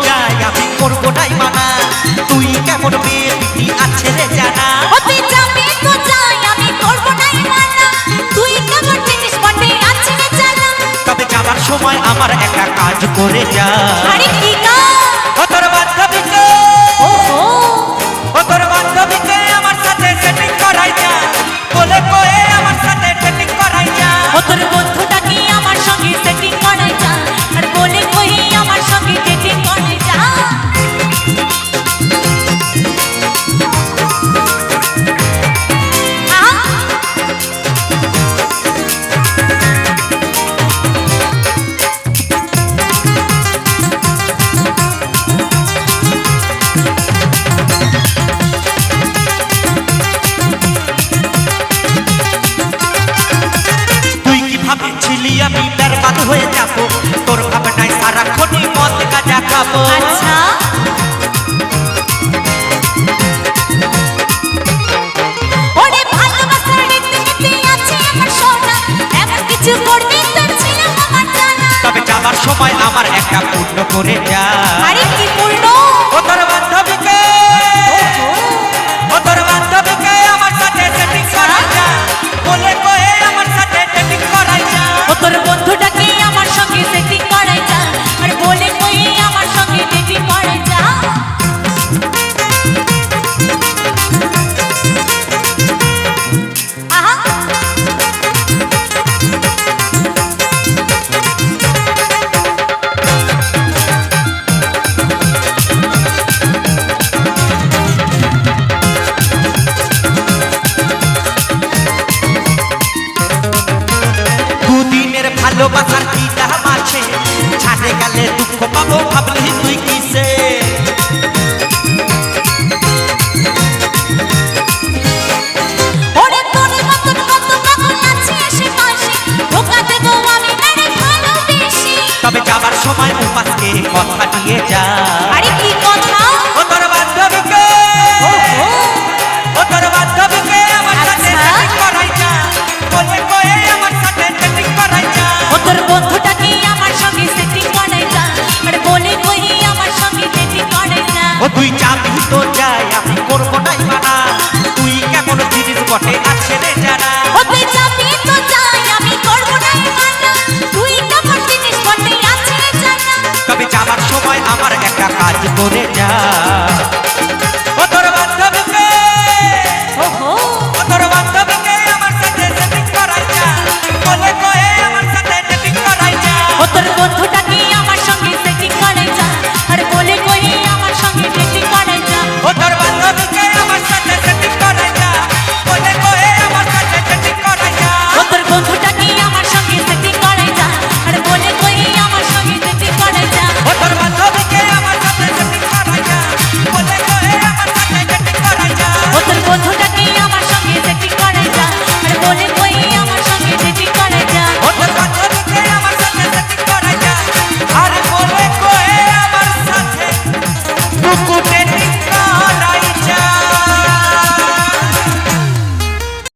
যায় আমি করবো নাই মানা, তুই কেমন মেয়ে দিদি আছে রে জানা। তুই যাবি তো যাই আমি করবো নাই মানা, তুই কেমন জিনিস বটে আছে রে জানা। তবে যাবার সময় আমার একা কাজ করে যা। আরে কি কাজ? ও তোর বান্ধবীকে, ওহো ও তোর বান্ধবীকে আমার সাথে সেটিং করাই যা, বলে কয়ে আমার সাথে সেটিং করাই যা। ও তোর বন্ধুটা কি আমার সঙ্গে সেটিং করাই যা, আর বলে কই আমার সঙ্গে ডেটিং করে যা। তুই কি ভাবছিলি আমি বরবাদ হয়ে যাব, তোর ভাবনায় সারাক্ষণই মদ গাঁজা খাবো। আচ্ছা ওরে ভালোবাসার রীতিনীতি আছে আমার সোনা, এমন কিছু করবি তোর ছিল আমার জানা। তবে যাবার সময় আমার একা পূর্ণ করে যা। আরে কি পূর্ণ? ও তোর বান্ধবীকে, ও তোর বান্ধবীকে আমার সাথে সেটিং করাই যা, বলে কয়ে আমার সাথে সেটিং করাই যা। ও তোর বন্ধুটাকে আমার সঙ্গে সেটিং করাই যা, আর বলে কই আমার সঙ্গে ডেটিং করে যা। আহা দুদিনের ভালোবাসার কি দাম আছে, ছাড়ে গেলে দুঃখ পাবো ভাবলি তুই কিসে। ওরে তোর মতন কত পাগল আছে আশেপাশে, ধোঁকা দেবো আমি নারে ভালোবেসে। তবে যাবার সময় উপাসকে কথা দিয়ে যা। আরে কি কথা? ও তোর বান্ধবীকে, ওহো ও তোর বান্ধবীকে আমার সাথে আচ্ছা। সেটিং করাই যা, বলে কয়ে আমার সাথে সেটিং করাই যা। ও তোর বন্ধুটাকে আমার সঙ্গে সেটিং করাই যা, আর বলে কই আমার সঙ্গে ডেটিং করে যা। ও তুই যাবি তো যাই আমি করবো নাই মানা, তুই কেমন জিনিস বটে আছে রে জানা। ও তুই যাবি তো যাই আমি করবো নাই মানা, তুই কেমন জিনিস বটে আছে রে জানা। তবে যাবার সময় আমার একা কাজ করে যা।